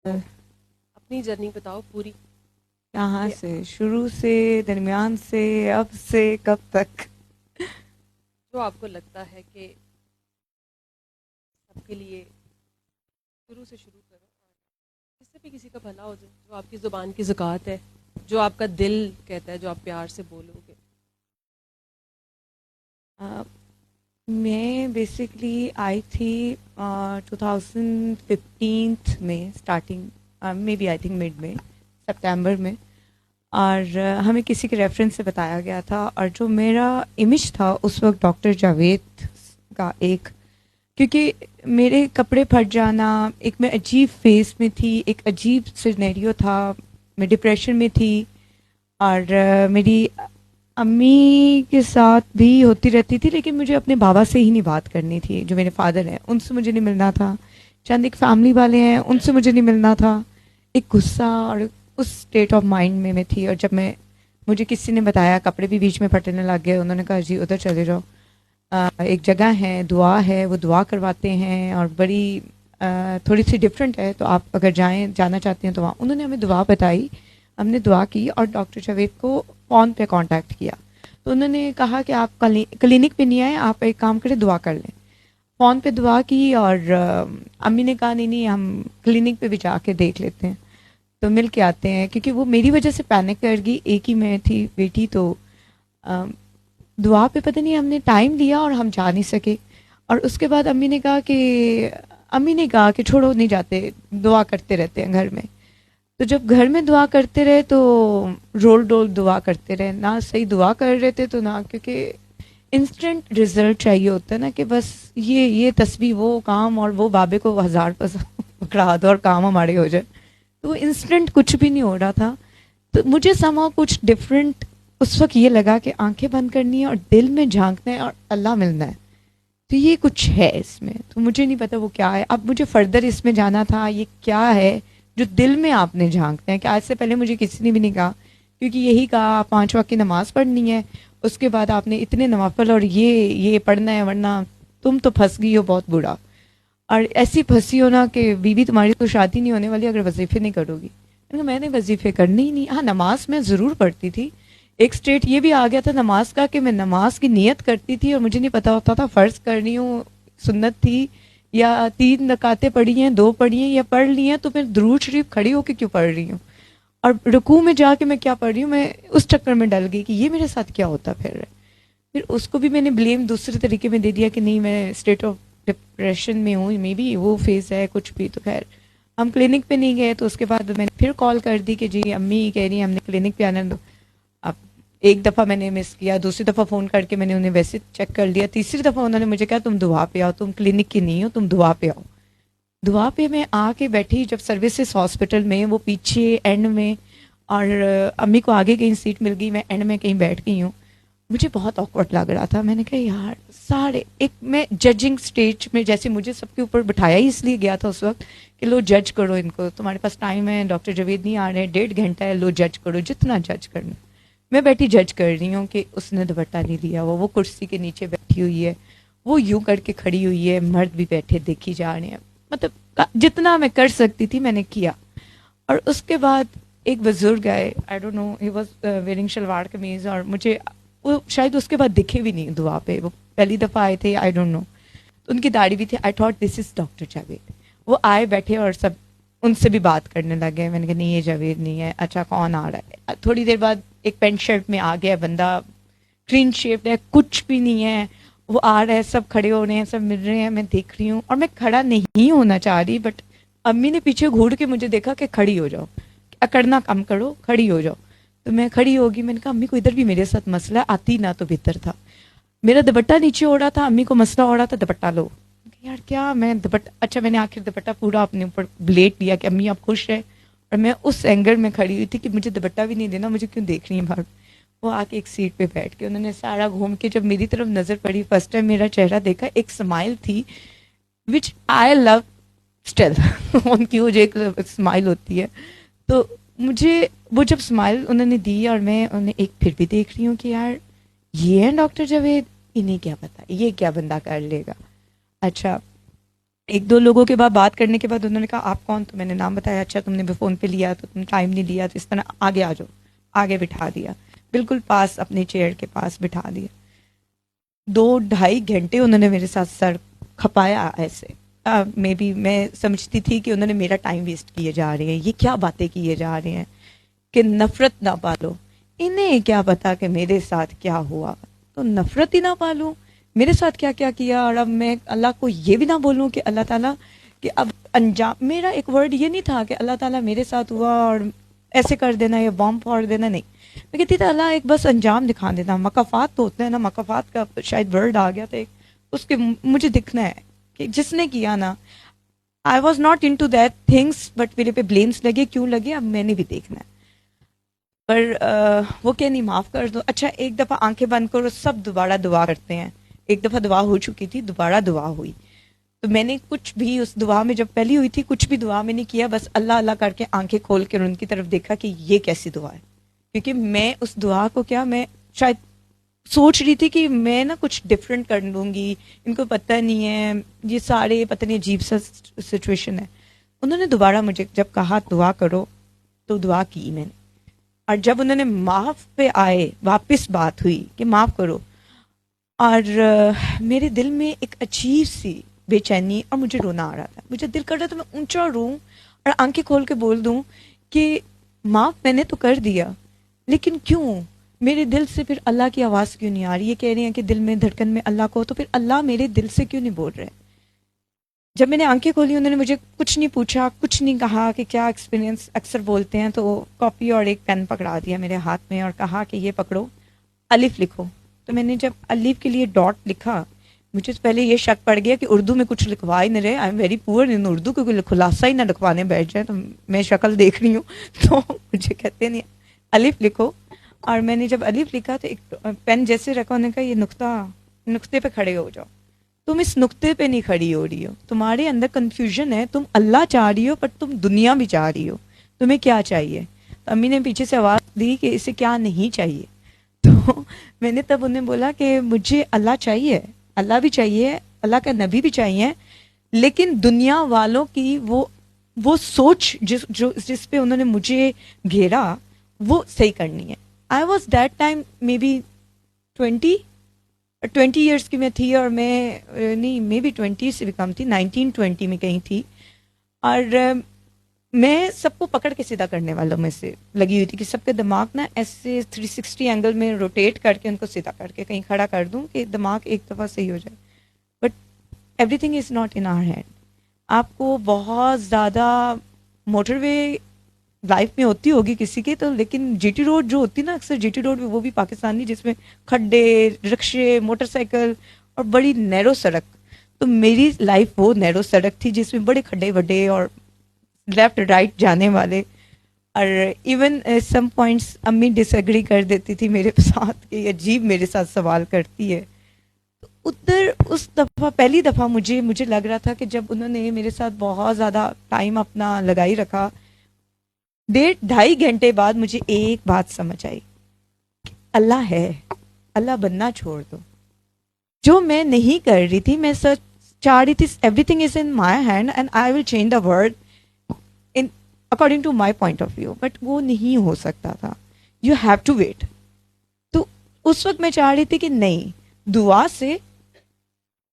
اپنی جرنی بتاؤ پوری. کہاں کہ سے، شروع سے، درمیان سے، اب سے کب تک؟ جو آپ کو لگتا ہے کہ سب کے لیے شروع سے شروع کرو اور کس سے بھی کسی کا بھلا ہو جائے، جو آپ کی زبان کی زکوٰۃ ہے، جو آپ کا دل کہتا ہے، جو آپ پیار سے بولو گے. میں بیسکلی آئی تھی 2015 میں starting, may be I think mid میں، سپتمبر میں. اور ہمیں کسی کے ریفرنس سے بتایا گیا تھا، اور جو میرا امیج تھا اس وقت ڈاکٹر جاوید کا، ایک کیونکہ میرے کپڑے پھٹ جانا، ایک میں عجیب فیس میں تھی، ایک عجیب سینیریو تھا، میں ڈپریشن میں تھی. اور میری امی کے ساتھ بھی ہوتی رہتی تھی، لیکن مجھے اپنے بابا سے ہی نہیں بات کرنی تھی، جو میرے فادر ہیں ان سے مجھے نہیں ملنا تھا. چند ایک فیملی والے ہیں ان سے مجھے نہیں ملنا تھا. ایک غصہ اور اس اسٹیٹ آف مائنڈ میں تھی. اور جب مجھے کسی نے بتایا، کپڑے بھی بیچ میں پھٹنے لگ گئے، انہوں نے کہا جی ادھر چلے جاؤ، ایک جگہ ہے دعا ہے، وہ دعا کرواتے ہیں، اور بڑی تھوڑی سی ڈفرینٹ ہے، تو آپ اگر جانا چاہتے ہیں تو وہاں. انہوں نے ہمیں دعا بتائی، ہم نے دعا کی، اور ڈاکٹر جاوید کو فون پہ کانٹیکٹ کیا. تو انہوں نے کہا کہ آپ کلینک پہ نہیں آئے، آپ ایک کام کریں، دعا کر لیں. فون پہ دعا کی، اور امی نے کہا نہیں ہم کلینک پہ بھی جا کے دیکھ لیتے ہیں، تو مل کے آتے ہیں، کیونکہ وہ میری وجہ سے پینک کر گئی. ایک ہی میں تھی بیٹی، تو دعا پہ پتہ نہیں ہم نے ٹائم لیا اور ہم جا نہیں سکے. اور اس کے بعد امی نے کہا کہ چھوڑو، نہیں جاتے، دعا کرتے رہتے ہیں گھر میں. تو جب گھر میں دعا کرتے رہے تو رول ڈول دعا کرتے رہے، نہ صحیح دعا کر رہے تھے تو نہ، کیونکہ انسٹنٹ رزلٹ چاہیے ہوتا ہے نا، کہ بس یہ تسبیح وہ کام، اور وہ بابے کو 1000 پکڑا دو اور کام ہمارے ہو جائے. تو انسٹنٹ کچھ بھی نہیں ہو رہا تھا. تو مجھے سما کچھ ڈفرینٹ اس وقت یہ لگا کہ آنکھیں بند کرنی ہے اور دل میں جھانکنا ہے اور اللہ ملنا ہے. تو یہ کچھ ہے اس میں، تو مجھے نہیں پتا وہ کیا ہے. اب مجھے فردر اس میں جانا تھا، یہ کیا ہے جو دل میں آپ نے جھانکنا ہے. کہ آج سے پہلے مجھے کسی نے بھی نہیں کہا، کیونکہ یہی کہا آپ 5 وقت کی نماز پڑھنی ہے، اس کے بعد آپ نے اتنے نوافل اور یہ پڑھنا ہے، ورنہ تم تو پھنس گئی ہو بہت برا. اور ایسی پھنسی ہو نا کہ بیوی تمہاری تو شادی نہیں ہونے والی اگر وظیفے نہیں کرو گی. میں نے وظیفے کرنے ہی نہیں. ہاں نماز میں ضرور پڑھتی تھی. ایک سٹیٹ یہ بھی آ گیا تھا نماز کا کہ میں نماز کی نیت کرتی تھی اور مجھے نہیں پتا ہوتا تھا فرض کر رہی ہوں، سنت تھی، یا 3 رکعتیں پڑھی ہیں، 2 پڑھی ہیں، یا پڑھ لی ہیں، تو پھر درود شریف کھڑی ہو کے کیوں پڑھ رہی ہوں، اور رکوع میں جا کے میں کیا پڑھ رہی ہوں. میں اس چکر میں ڈل گئی کہ یہ میرے ساتھ کیا ہوتا پھر رہا ہے. پھر اس کو بھی میں نے بلیم دوسرے طریقے میں دے دیا کہ نہیں میں اسٹیٹ آف ڈپریشن میں ہوں، مے بی وہ فیز ہے کچھ بھی. تو خیر ہم کلینک پہ نہیں گئے. تو اس کے بعد میں نے پھر کال کر دی کہ جی امی کہہ رہی ہیں ہم نے کلینک پہ آنا. اب ایک دفعہ میں نے مس کیا، دوسری دفعہ فون کر کے میں نے انہیں ویسے چیک کر لیا، تیسری دفعہ انہوں نے مجھے کہا تم دعا پہ آؤ، تم کلینک کی نہیں ہو، تم دعا پہ آؤ. دعا پہ میں آ کے بیٹھی جب سروسز ہاسپٹل میں، وہ پیچھے اینڈ میں، اور امی کو آگے کہیں سیٹ مل گئی، میں اینڈ میں کہیں بیٹھ گئی ہوں. مجھے بہت آکورڈ لگ رہا تھا. میں نے کہا یار سارے ایک میں ججنگ سٹیج میں، جیسے مجھے سب کے اوپر بٹھایا ہی اس لیے گیا تھا اس وقت کہ لو جج کرو ان کو، تمہارے پاس ٹائم ہے، ڈاکٹر جاوید نہیں آ رہے، 1.5 گھنٹہ ہے، لو جج کرو جتنا جج کرنا. میں بیٹھی جج کر رہی ہوں کہ اس نے دوپٹہ نہیں لیا، وہ کرسی کے نیچے بیٹھی ہوئی ہے، وہ یوں کر کے کھڑی ہوئی ہے، مرد بھی بیٹھے دیکھی جا رہے ہیں. مطلب جتنا میں کر سکتی تھی میں نے کیا. اور اس کے بعد ایک بزرگ آئے، I don't know he was wearing شلوار قمیض، اور مجھے وہ شاید اس کے بعد دکھے بھی نہیں دعا پہ، وہ پہلی دفعہ آئے تھے، آئی ڈونٹ نو. ان کی داڑھی بھی تھی. I thought this is doctor Javed. وہ آئے بیٹھے اور سب ان سے بھی بات کرنے لگے. میں نے کہا نہیں یہ جاوید نہیں ہے. اچھا کون آ رہا ہے؟ تھوڑی دیر بعد ایک پینٹ شرٹ میں آ گیا بندہ، کلین شیپڈ ہے، کچھ بھی نہیں ہے. وہ آ رہا ہے، سب کھڑے ہو رہے ہیں، سب مل رہے ہیں. میں دیکھ رہی ہوں اور میں کھڑا نہیں ہونا چاہ رہی، بٹ امی نے پیچھے گھوڑ کے مجھے دیکھا کہ کھڑی ہو جاؤ، اکڑنا کم کرو، کھڑی ہو جاؤ. تو میں کھڑی ہوگی. میں نے کہا امی کو ادھر بھی میرے ساتھ مسئلہ ہے، آتی نہ تو بہتر تھا. میرا دوپٹہ نیچے ہو رہا تھا، امی کو مسئلہ ہو رہا تھا دوپٹہ لو. یار کیا میں دوپٹہ، اچھا میں نے آخر دوپٹہ پورا اپنے اوپر بلیٹ لیا کہ امی آپ خوش ہے. اور میں اس اینگل میں کھڑی ہوئی تھی کہ مجھے دوپٹہ بھی نہیں دینا، مجھے کیوں دیکھ رہی ہیں باہر. وہ آ کے ایک سیٹ پہ بیٹھ کے انہوں نے سارا گھوم کے جب میری طرف نظر پڑی، فرسٹ ٹائم میرا چہرہ دیکھا، ایک اسمائل تھی وچ آئی لو اسٹل. ان کی وہ جو ایک اسمائل ہوتی ہے، تو مجھے وہ جب اسمائل انہوں نے دی، اور میں انہیں ایک پھر بھی دیکھ رہی ہوں کہ یار یہ ہے ڈاکٹر جاوید، انہیں کیا پتا یہ کیا بندہ کر لے گا. اچھا ایک دو لوگوں کے بعد بات کرنے کے بعد انہوں نے کہا آپ کون؟ تو میں نے نام بتایا. اچھا تم نے فون پہ لیا تو تم ٹائم نہیں لیا, تو اس طرح آگے آ جاؤ, آگے بٹھا دیا, بالکل پاس اپنے چیئر کے پاس بٹھا دیا. 2-2.5 گھنٹے انہوں نے میرے ساتھ سر کھپایا ایسے. مے بی میں سمجھتی تھی کہ انہوں نے میرا ٹائم ویسٹ کیے جا رہے ہیں, یہ کیا باتیں کیے جا رہے ہیں کہ نفرت نہ پالو. انہیں کیا پتا کہ میرے ساتھ کیا ہوا, تو نفرت ہی نہ پالوں. میرے ساتھ کیا کیا کیا, اور اب میں اللہ کو یہ بھی نہ بولوں کہ اللہ تعالیٰ کہ اب انجام. میرا ایک ورڈ یہ نہیں تھا کہ اللہ تعالیٰ میرے ساتھ ہوا اور ایسے کر دینا یا بام پھوڑ دینا, نہیں. میں کہتی تھی اللہ ایک بس انجام دکھا دینا. مکافات تو ہوتے ہیں نا, مکافات کا شاید ورڈ آ گیا تھا ایک, اس کے مجھے دکھنا ہے کہ جس نے کیا نا, I was not into that things, but میرے پہ بلیمس لگے, کیوں لگے اب میں نے بھی دیکھنا ہے. پر وہ کہ نہیں معاف کر دو. اچھا ایک دفعہ آنکھیں بند کرو, سب دوبارہ دعا کرتے ہیں. ایک دفعہ دعا ہو چکی تھی, دوبارہ دعا ہوئی, تو میں نے کچھ بھی اس دعا میں جب پہلی ہوئی تھی کچھ بھی دعا میں نہیں کیا, بس اللہ اللہ کر کے آنکھیں کھول کے ان کی طرف دیکھا کہ یہ کیسی دعا ہے. کیونکہ میں اس دعا کو کیا, میں شاید سوچ رہی تھی کہ میں نا کچھ ڈفرینٹ کر لوں گی, ان کو پتہ نہیں ہے, یہ سارے پتہ نہیں عجیب سا سچویشن ہے. انہوں نے دوبارہ مجھے جب کہا دعا کرو تو دعا کی میں نے, اور جب انہوں نے معاف پہ آئے, واپس بات ہوئی کہ معاف کرو, اور میرے دل میں ایک عجیب سی بے چینی اور مجھے رونا آ رہا تھا. مجھے دل کر رہا تھا میں اونچا روں اور آنکھیں کھول کے بول دوں کہ معاف میں نے تو کر دیا, لیکن کیوں میرے دل سے پھر اللہ کی آواز کیوں نہیں آ رہی. یہ کہہ رہی ہیں کہ دل میں دھڑکن میں اللہ کو, تو پھر اللہ میرے دل سے کیوں نہیں بول رہے. جب میں نے آنکھیں کھولی انہوں نے مجھے کچھ نہیں پوچھا, کچھ نہیں کہا کہ کیا ایکسپیرینس اکثر بولتے ہیں, تو کاپی اور ایک پین پکڑا دیا میرے ہاتھ میں اور کہا کہ یہ پکڑو, الف لکھو. تو میں نے جب الف کے لیے ڈاٹ لکھا, مجھے پہلے یہ شک پڑ گیا کہ اردو میں کچھ لکھوا ہی نہیں رہے, آئی ایم ویری پور ان اردو, کیونکہ خلاصہ ہی نہ لکھوانے بیٹھ جائے. تو میں شکل دیکھ رہی ہوں تو مجھے کہتے نہیں الف لکھو, اور میں نے جب الف لکھا تو ایک پین جیسے رکھا, انہوں نے کہا یہ نقطے پہ کھڑے ہو جاؤ. تم اس نقطے پہ نہیں کھڑی ہو رہی ہو, تمہارے اندر کنفیوژن ہے, تم اللہ چاہ رہی ہو پر تم دنیا بھی چاہ رہی ہو, تمہیں کیا چاہیے. تو امی نے پیچھے سے آواز دی کہ اسے کیا نہیں چاہیے. تو میں نے تب انہیں بولا کہ مجھے اللہ چاہیے, اللہ بھی چاہیے, اللہ کا نبی بھی چاہیے, لیکن دنیا والوں کی وہ سوچ جس پہ انہوں نے مجھے گھیرا وہ صحیح کرنی ہے. I was that time may be 20 years کی میں تھی, اور میں نہیں مے بی 20 سے بھی کم تھی, 19-20 میں کہیں تھی, اور میں سب کو پکڑ کے سیدھا کرنے والوں میں سے لگی ہوئی تھی کہ سب کے دماغ نا ایسے 360 اینگل میں روٹیٹ کر کے ان کو سیدھا کر کے کہیں کھڑا کر دوں کہ دماغ ایک دفعہ صحیح ہو جائے. But everything is not in our hand. آپ کو بہت زیادہ موٹر وے لائف میں ہوتی ہوگی کسی کے, تو لیکن جی ٹی روڈ جو ہوتی نا اکثر جی ٹی روڈ میں, وہ بھی پاکستانی, جس میں کھڈے, رکشے, موٹر سائیکل اور بڑی نیرو سڑک. تو میری لائف وہ نیرو سڑک تھی جس میں بڑے کھڈے وڈے اور لیفٹ رائٹ جانے والے, اور ایون سم پوائنٹس امی ڈس ایگری کر دیتی تھی میرے ساتھ کہ عجیب میرے ساتھ سوال کرتی ہے. ادھر اس دفعہ پہلی دفعہ مجھے لگ رہا تھا کہ جب انہوں نے میرے ساتھ بہت زیادہ ٹائم اپنا لگائی رکھا, 1.5 گھنٹے بعد مجھے ایک بات سمجھ آئی, اللہ ہے, اللہ بننا چھوڑ دو. جو میں نہیں کر رہی تھی, میں سچ چاہ رہی تھی everything is in my hand and I will change the world in according to my point of view, but وہ نہیں ہو سکتا تھا. You have to wait. تو اس وقت میں چاہ رہی تھی کہ نہیں, دعا سے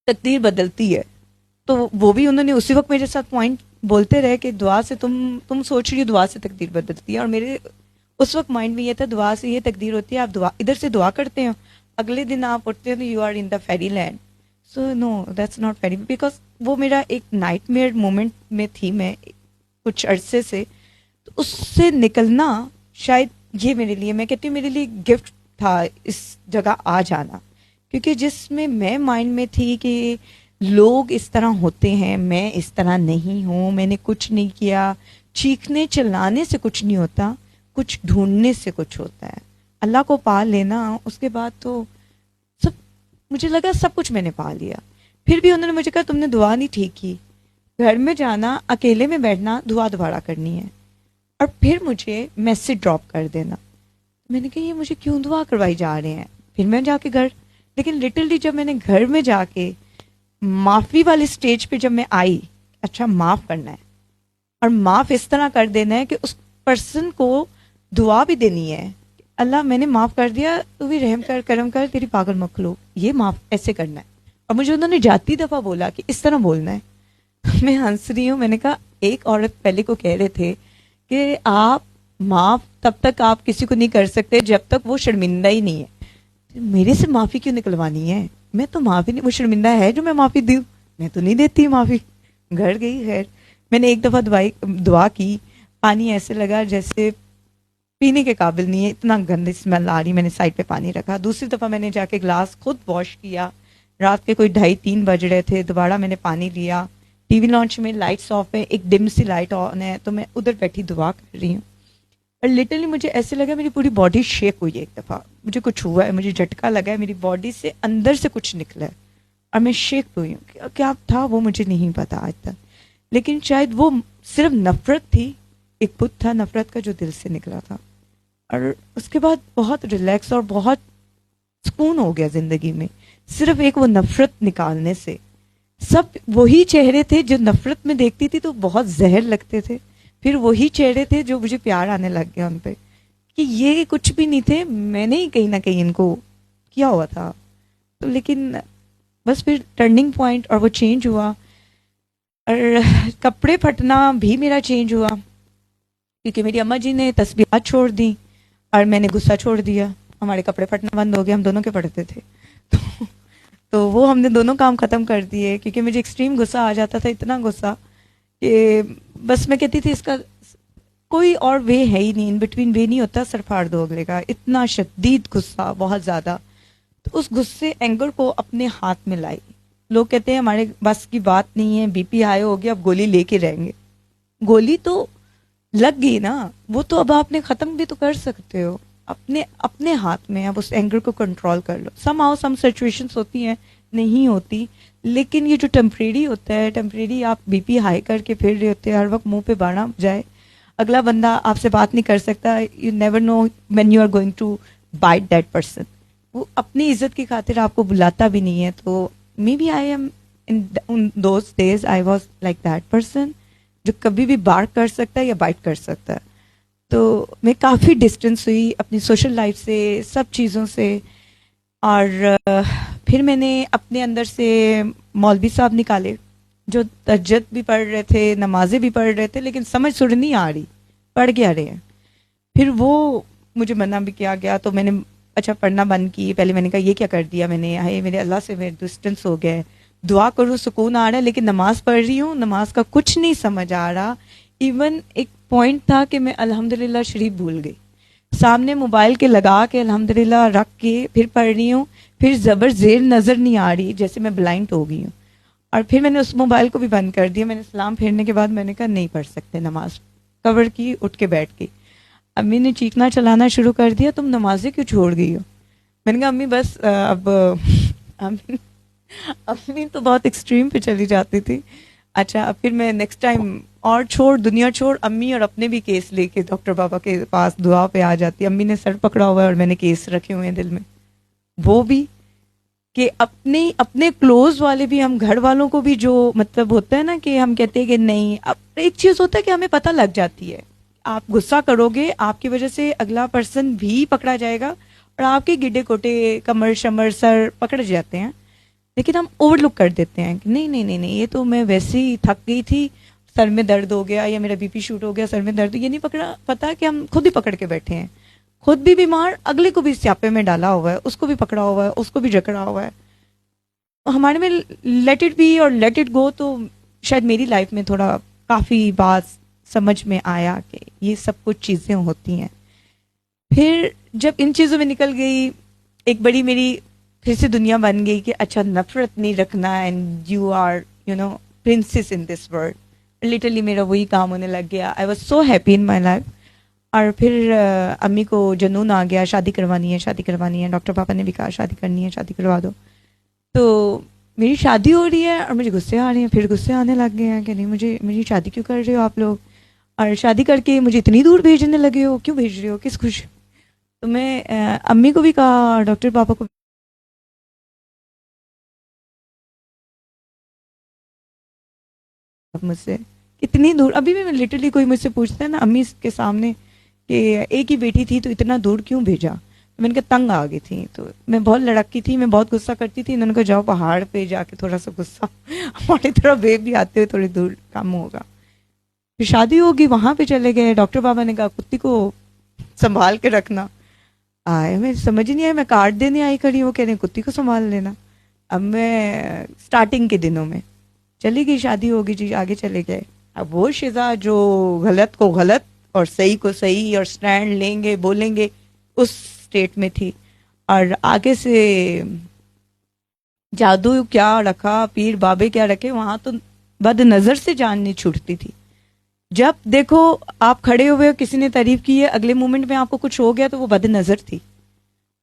تقدیر بدلتی ہے. تو وہ بھی انہوں نے اسی وقت میرے ساتھ پوائنٹ بولتے رہے کہ دعا سے تم سوچ رہی ہو دعا سے تقدیر بدلتی ہے, اور میرے اس وقت مائنڈ میں یہ تھا دعا سے یہ تقدیر ہوتی ہے. آپ دعا ادھر سے دعا کرتے ہو, اگلے دن آپ اٹھتے ہو تو you are in the fairy land. So no that's not fairy, because وہ میرا ایک نائٹ میئر مومنٹ میں تھی میں کچھ عرصے سے. تو اس سے نکلنا شاید یہ میرے لیے, میں کہتی ہوں میرے لیے گفٹ تھا اس جگہ آ جانا, کیونکہ جس میں مائنڈ میں تھی کہ لوگ اس طرح ہوتے ہیں, میں اس طرح نہیں ہوں, میں نے کچھ نہیں کیا. چیخنے چلانے سے کچھ نہیں ہوتا, کچھ ڈھونڈنے سے کچھ ہوتا ہے. اللہ کو پا لینا, اس کے بعد تو سب مجھے لگا سب کچھ میں نے پا لیا. پھر بھی انہوں نے مجھے کہا تم نے دعا نہیں ٹھیک کی, گھر میں جانا, اکیلے میں بیٹھنا, دعا دوبارہ کرنی ہے, اور پھر مجھے میسج ڈراپ کر دینا. میں نے کہا یہ مجھے کیوں دعا کروائی جا رہے ہیں. پھر میں جا کے گھر, لیکن لٹرلی جب میں نے گھر میں جا کے معافی والی اسٹیج پہ جب میں آئی, اچھا معاف کرنا ہے, اور معاف اس طرح کر دینا ہے کہ اس پرسن کو دعا بھی دینی ہے, اللہ میں نے معاف کر دیا, تو بھی رحم کر, کرم کر, تیری پاگل مخلوق, یہ معاف ایسے کرنا ہے. اور مجھے انہوں نے جاتی دفعہ بولا کہ اس طرح بولنا ہے. میں ہنس رہی ہوں, میں نے کہا ایک عورت پہلے کو کہہ رہے تھے کہ آپ معاف تب تک آپ کسی کو نہیں کر سکتے جب تک وہ شرمندہ ہی نہیں ہے. میرے سے معافی کیوں نکلوانی ہے؟ میں تو معافی نہیں, وہ شرمندہ ہے جو میں معافی دوں؟ میں تو نہیں دیتی معافی. گھر گئی. خیر میں نے ایک دفعہ دعا کی, پانی ایسے لگا جیسے پینے کے قابل نہیں ہے, اتنا گندی اسمیل آ رہی, میں نے سائڈ پہ پانی رکھا. دوسری دفعہ میں نے جا کے گلاس خود واش کیا, رات کے کوئی 2:30-3 بج رہے تھے, دوبارہ میں نے پانی لیا. ٹی وی لانچ میں لائٹس آف ہے, ایک ڈم سی لائٹ آن ہے, تو میں ادھر بیٹھی دعا کر رہی ہوں. اور لٹرلی مجھے ایسے لگا میری پوری باڈی شیک ہوئی ہے. ایک دفعہ مجھے کچھ ہوا ہے, مجھے جھٹکا لگا ہے, میری باڈی سے اندر سے کچھ نکلا ہے اور میں شیک ہوئی ہوں. کیا تھا وہ مجھے نہیں پتا آج تک, لیکن شاید وہ صرف نفرت تھی, ایک بت تھا نفرت کا جو دل سے نکلا تھا. اور اس کے بعد بہت ریلیکس اور بہت سکون ہو گیا زندگی میں, صرف ایک وہ نفرت نکالنے سے. سب وہی چہرے تھے جو نفرت میں دیکھتی تھی تو بہت زہر لگتے تھے, پھر وہی چہرے تھے جو مجھے پیار آنے لگ گیا ان پہ, کہ یہ کچھ بھی نہیں تھے, میں نے ہی کہیں نہ کہیں ان کو کیا ہوا تھا. تو لیکن بس پھر ٹرننگ پوائنٹ اور وہ چینج ہوا, اور کپڑے پھٹنا بھی میرا چینج ہوا کیونکہ میری اماں جی نے تسبیحات چھوڑ دیں اور میں نے غصہ چھوڑ دیا. ہمارے کپڑے پھٹنا بند ہو گیا, ہم دونوں کے پڑتے تھے تو وہ ہم نے دونوں کام ختم کر دیے, کیونکہ مجھے ایکسٹریم غصہ آ جاتا تھا, اتنا غصہ کہ بس میں کہتی تھی اس کا کوئی اور وے ہے ہی نہیں, ان بٹوین وے نہیں ہوتا, سر پھاڑ دو اگلے کا. اتنا شدید غصہ, بہت زیادہ. تو اس غصے اینگر کو اپنے ہاتھ میں لائی. لوگ کہتے ہیں ہمارے بس کی بات نہیں ہے, بی پی ہائی ہو گیا, اب گولی لے کے رہیں گے. گولی تو لگ گئی نا, وہ تو اب آپ نے ختم بھی تو کر سکتے ہو, اپنے ہاتھ میں. اب اس اینگر کو کنٹرول کر لو. سم سچویشنز ہوتی ہیں, نہیں ہوتی, لیکن یہ جو ٹیمپریری ہوتا ہے, ٹیمپریری آپ بی پی ہائی کر کے پھر رہے ہوتے ہیں, ہر وقت منہ پہ بانا جائے, اگلا بندہ آپ سے بات نہیں کر سکتا. You never know when you are going to bite that person. وہ اپنی عزت کی خاطر آپ کو بلاتا بھی نہیں ہے. تو may be I am in those days I was like that person جو کبھی بھی بارک کر سکتا ہے یا بائٹ کر سکتا ہے. تو میں کافی ڈسٹینس ہوئی اپنی سوشل لائف سے, سب چیزوں سے. اور پھر میں نے اپنے اندر سے مولوی صاحب نکالے جو تہجد بھی پڑھ رہے تھے, نمازیں بھی پڑھ رہے تھے, لیکن سمجھ سر نہیں آ رہی, پڑھ کیا رہے ہیں. پھر وہ مجھے منع بھی کیا گیا, تو میں نے اچھا پڑھنا بند کی. پہلے میں نے کہا یہ کیا کر دیا میں نے, ہے میرے اللہ سے میرے ڈسٹینس ہو گئے. دعا کروں سکون آ رہا ہے, لیکن نماز پڑھ رہی ہوں, نماز کا کچھ نہیں سمجھ آ رہا. ایون ایک پوائنٹ تھا کہ میں الحمدللہ شریف بھول گئی, سامنے موبائل کے لگا کے الحمدللہ رکھ کے پھر پڑھ رہی ہوں, پھر زبر زیر نظر نہیں آ رہی, جیسے میں بلائنڈ ہو گئی ہوں. اور پھر میں نے اس موبائل کو بھی بند کر دیا. میں نے سلام پھیرنے کے بعد میں نے کہا نہیں پڑھ سکتے نماز, کور کی, اٹھ کے بیٹھ گئی. امی نے چیخنا چلانا شروع کر دیا, تم نمازیں کیوں چھوڑ گئی ہو؟ میں نے کہا امی بس اب امی تو بہت ایکسٹریم پہ چلی جاتی تھی. اچھا اب پھر میں نیکسٹ ٹائم اور چھوڑ, دنیا چھوڑ, امی اور اپنے بھی کیس لے کے ڈاکٹر بابا کے پاس دعا پہ آ جاتی. امی نے سر پکڑا ہوا ہے اور میں نے کیس رکھے ہوئے ہیں دل میں. وہ بھی کہ اپنے کلوز والے بھی, ہم گھر والوں کو بھی جو مطلب ہوتا ہے نا کہ ہم کہتے ہیں کہ نہیں. اب ایک چیز ہوتا ہے کہ ہمیں پتہ لگ جاتی ہے, آپ غصہ کرو گے, آپ کی وجہ سے اگلا پرسن بھی پکڑا جائے گا, اور آپ کے گڈے کوٹے, کمر شمر, سر پکڑ جاتے ہیں. لیکن ہم اوور لک کر دیتے ہیں کہ نہیں نہیں نہیں نہیں, یہ تو میں ویسے ہی تھک گئی تھی, سر میں درد ہو گیا, یا میرا بی پی شوٹ ہو گیا, سر میں درد. یہ نہیں پتا کہ ہم خود ہی پکڑ کے بیٹھے ہیں, خود بھی بیمار, اگلے کو بھی سیاپے میں ڈالا ہوا ہے, اس کو بھی پکڑا ہوا ہے, اس کو بھی جکڑا ہوا ہے. ہمارے میں لیٹ اٹ بی اور لیٹ اٹ گو. تو شاید میری لائف میں تھوڑا کافی بات سمجھ میں آیا کہ یہ سب کچھ چیزیں ہوتی ہیں. پھر جب ان چیزوں میں نکل گئی, ایک بڑی میری پھر سے دنیا بن گئی کہ اچھا نفرت نہیں رکھنا, and you are princess in this world. Literally میرا وہی کام ہونے لگ گیا. I was so happy in my life. اور پھر امی کو جنون آ گیا, شادی کروانی ہے, شادی کروانی ہے. ڈاکٹر پاپا نے بھی کہا شادی کرنی ہے, شادی کروا دو. تو میری شادی ہو رہی ہے اور مجھے غصے آ رہے ہیں, پھر غصے آنے لگ گئے ہیں کہ نہیں مجھے, میری شادی کیوں کر رہے ہو آپ لوگ, اور شادی کر کے مجھے اتنی دور بھیجنے لگے ہو, کیوں بھیج رہے ہو, کس خوش. تو میں امی کو بھی کہا, ڈاکٹر پاپا کو آپ مجھ سے؟ کتنی دور؟ ابھی بھی میں لٹرلی کوئی مجھ سے پوچھتا ہے نا امی کے سامنے کہ ایک ہی بیٹی تھی تو اتنا دور کیوں بھیجا؟ میں نے کہا تنگ آ گئی تھی، تو میں بہت لڑکی تھی، میں بہت غصہ کرتی تھی. انہوں نے کہا جاؤ پہاڑ پہ جا کے تھوڑا سا غصہ ہماری طرح ویو بھی آتے ہوئے تھوڑی دور کم ہوگا. پھر شادی ہوگی، وہاں پہ چلے گئے. ڈاکٹر بابا نے کہا کتی کو سنبھال کے رکھنا. آئے میں سمجھ نہیں آئی، میں کارڈ دینے آئی کھڑی ہوں، کہہ رہے ہیں کتی کو سنبھال لینا. اب میں اسٹارٹنگ کے دنوں میں چلی گئی، شادی ہوگی جی، آگے چلے گئے. اب وہ شزا جو غلط کو غلط اور صحیح کو صحیح اور سٹینڈ لیں گے بولیں گے اس اسٹیٹ میں تھی. اور آگے سے جادو کیا رکھا، پیر بابے کیا رکھے، وہاں تو بد نظر سے جان نہیں چھوٹتی تھی. جب دیکھو آپ کھڑے ہوئے کسی نے تعریف کی ہے، اگلے مومنٹ میں آپ کو کچھ ہو گیا تو وہ بد نظر تھی.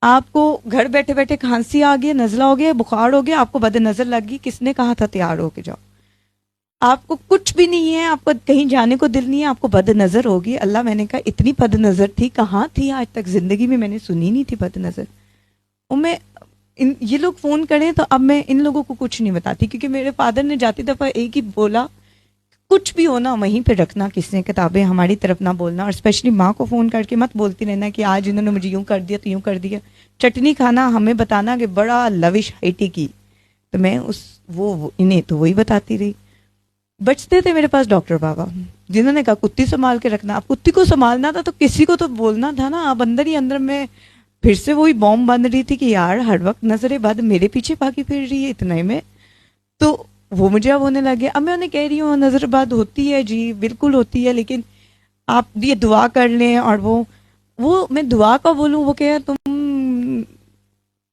آپ کو گھر بیٹھے بیٹھے کھانسی آ گئی، نزلہ ہو گیا، بخار ہو گیا، آپ کو بد نظر لگ گئی. کس نے کہا تھا تیار ہو کے جاؤ؟ آپ کو کچھ بھی نہیں ہے، آپ کو کہیں جانے کو دل نہیں ہے، آپ کو بد نظر ہوگی. اللہ، میں نے کہا اتنی بد نظر تھی کہاں تھی آج تک زندگی میں نے سنی نہیں تھی بد نظر. میں یہ لوگ فون کریں تو اب میں ان لوگوں کو کچھ نہیں بتاتی، کیونکہ میرے فادر نے جاتی دفعہ ایک ہی بولا، کچھ بھی ہونا وہیں پہ رکھنا، کس نے کتابیں ہماری طرف نہ بولنا. اور اسپیشلی ماں کو فون کر کے مت بولتی رہنا کہ آج انہوں نے مجھے یوں کر دیا تو یوں کر دیا. چٹنی کھانا ہمیں بتانا کہ بڑا لوش ہائٹی کی، تو میں انہیں تو وہی بتاتی رہی. بچتے تھے میرے پاس ڈاکٹر بابا جنہوں نے کہا کتی سنبھال کے رکھنا. اب کتی کو سنبھالنا تھا تو کسی کو تو بولنا تھا نا. اب اندر ہی اندر میں پھر سے وہی بوم بن رہی تھی کہ یار ہر وقت نظر بد میرے پیچھے بھاگی پھر رہی ہے اتنا ہی میں. تو وہ مجھے اب ہونے لگے. اب میں انہیں کہہ رہی ہوں نظر بد ہوتی ہے جی، بالکل ہوتی ہے، لیکن آپ یہ دعا کر لیں. اور وہ میں دعا کا بولوں، وہ کہ تم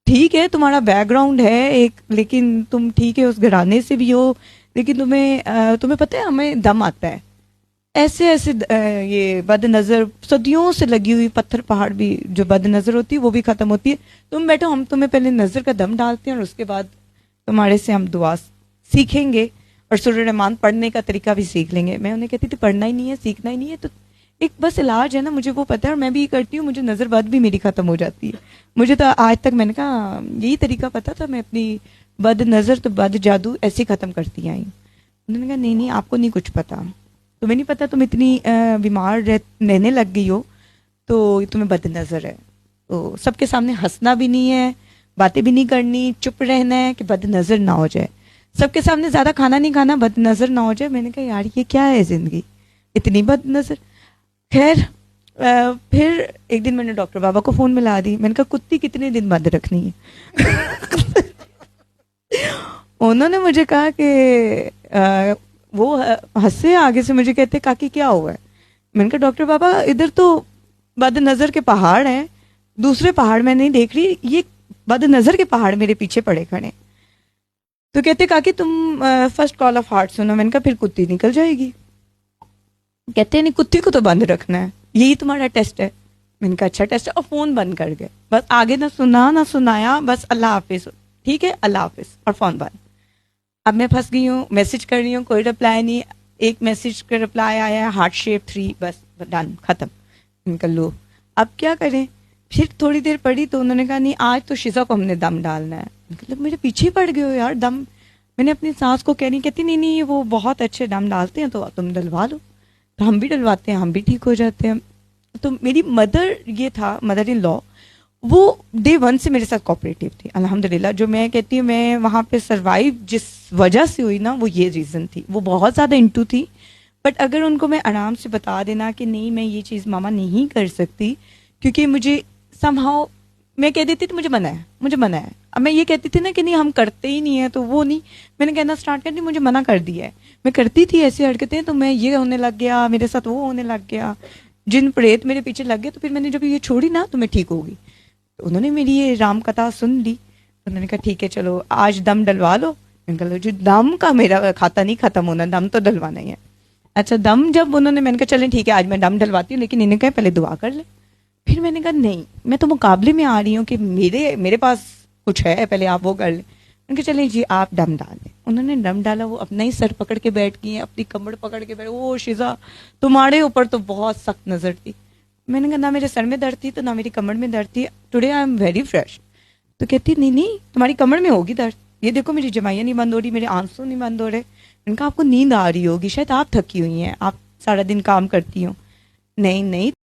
ٹھیک ہے تمہارا بیک گراؤنڈ ہے ایک، لیکن تم ٹھیک ہے اس گھرانے سے بھی ہو، لیکن تمہیں پتہ ہے ہمیں دم آتا ہے. ایسے یہ بد نظر صدیوں سے لگی ہوئی پتھر پہاڑ بھی جو بد نظر ہوتی ہے وہ بھی ختم ہوتی ہے. تم بیٹھو، ہم تمہیں پہلے نظر کا دم ڈالتے ہیں اور اس کے بعد تمہارے سے ہم دعا سیکھیں گے اور سورہ رحمان پڑھنے کا طریقہ بھی سیکھ لیں گے. میں انہیں کہتی تھی پڑھنا ہی نہیں ہے، سیکھنا ہی نہیں ہے، تو ایک بس علاج ہے نا، مجھے وہ پتہ ہے اور میں بھی یہ کرتی ہوں. مجھے نظر بد بھی میری ختم ہو جاتی ہے. مجھے تو آج تک میں نے کہا یہی طریقہ پتہ تھا، میں اپنی بد نظر تو بد جادو ایسے ختم کرتی آئی. انہوں نے کہا نہیں آپ کو نہیں کچھ پتا، تمہیں نہیں پتا، تم اتنی بیمار رہنے لگ گئی ہو تو تمہیں بد نظر ہے. تو سب کے سامنے ہنسنا بھی نہیں ہے، باتیں بھی نہیں کرنی، چپ رہنا ہے کہ بد نظر نہ ہو جائے. سب کے سامنے زیادہ کھانا نہیں کھانا، بد نظر نہ ہو جائے. میں نے کہا یار یہ کیا ہے زندگی، اتنی بد نظر. خیر پھر ایک دن میں نے ڈاکٹر بابا کو فون ملا دی. میں نے کہا کتی کتنے دن بند رکھنی ہے؟ انہوں نے مجھے کہا کہ وہ ہنسے آگے سے مجھے کہتے کاکی کیا ہوا ہے. میں نے کہا ڈاکٹر بابا ادھر تو بد نظر کے پہاڑ ہیں، دوسرے پہاڑ میں نہیں دیکھ رہی، یہ بد نظر کے پہاڑ میرے پیچھے پڑے کھڑے. تو کہتے کاکی تم فرسٹ کال آف ہارٹ سنو. میں نے کہا پھر کتی نکل جائے گی. کہتے نہیں کتی کو تو بند رکھنا ہے، یہی تمہارا ٹیسٹ ہے. میں نے کہا اچھا ٹیسٹ ہے. اور فون بند کر گئے، بس آگے نہ سنا نہ سنایا، بس اللہ حافظ، ٹھیک ہے اللہ حافظ، اور فون بند. اب میں پھنس گئی ہوں، میسج کر رہی ہوں کوئی رپلائی نہیں. ایک میسج کا رپلائی آیا ہے ہارٹ شیپ 3، بس ڈن ختم. ان کا لو اب کیا کریں. پھر تھوڑی دیر پڑی تو انہوں نے کہا نہیں آج تو شزا کو ہم نے دم ڈالنا ہے. مطلب میرے پیچھے پڑ گئے ہو یار دم. میں نے اپنی سانس کو کہہ رہی، کہتی نہیں وہ بہت اچھے دم ڈالتے ہیں تو تم ڈلوا لو. تو ہم بھی ڈلواتے ہیں، ہم بھی ٹھیک ہو جاتے ہیں. تو میری مدر یہ تھا، مدر ان لا، وہ ڈے 1 سے میرے ساتھ کوآپریٹیو تھی الحمدللہ. جو میں کہتی ہوں میں وہاں پہ سروائیو جس وجہ سے ہوئی نا، وہ یہ ریزن تھی. وہ بہت زیادہ انٹو تھی، بٹ اگر ان کو میں آرام سے بتا دینا کہ نہیں میں یہ چیز ماما نہیں کر سکتی کیونکہ مجھے سمہاؤ، میں کہہ دیتی تو مجھے منع ہے. اب میں یہ کہتی تھی نا کہ نہیں ہم کرتے ہی نہیں ہیں، تو وہ نہیں، میں نے کہنا اسٹارٹ کر دی، مجھے منع کر دیا ہے. میں کرتی تھی ایسی حرکتیں تو میں یہ ہونے لگ گیا، میرے ساتھ وہ ہونے لگ گیا، جن پریت میرے پیچھے لگ گئے. تو پھر میں نے جب یہ چھوڑی نا تو میں ٹھیک ہو گئی. انہوں نے میری یہ رام کتھا سن لی. انہوں نے کہا ٹھیک ہے چلو آج دم ڈلوا لو. میں نے کہا جو دم کا میرا کھاتا نہیں ختم ہونا، دم تو ڈلوانا ہی ہے. اچھا دم جب انہوں نے، میں نے کہا چلیں ٹھیک ہے آج میں دم ڈلواتی ہوں، لیکن انہیں کہا پہلے دعا کر لیں. پھر میں نے کہا نہیں میں تو مقابلے میں آ رہی ہوں کہ میرے پاس کچھ ہے، پہلے آپ وہ کر لیں. میں نے کہا چلیں جی آپ دم ڈالیں. انہوں نے دم ڈالا، وہ اپنا ہی سر پکڑ کے بیٹھ گئی ہیں، اپنی کمر پکڑ کے بیٹھ. وہ شزا تمہارے اوپر تو بہت سخت نظر تھی. میں نے کہا نہ میرے سر میں درد تھی تو نہ میری کمر میں درد تھی، today I am very fresh. تو کہتی نہیں تمہاری کمر میں ہوگی درد، یہ دیکھو میری جمائیاں نہیں بند ہو رہی، میرے آنسو نہیں بند ہو رہے. ان کا آپ کو نیند آ رہی ہوگی, شاید آپ تھکی ہوئی ہیں, آپ سارا دن کام کرتی ہوں. نہیں نہیں,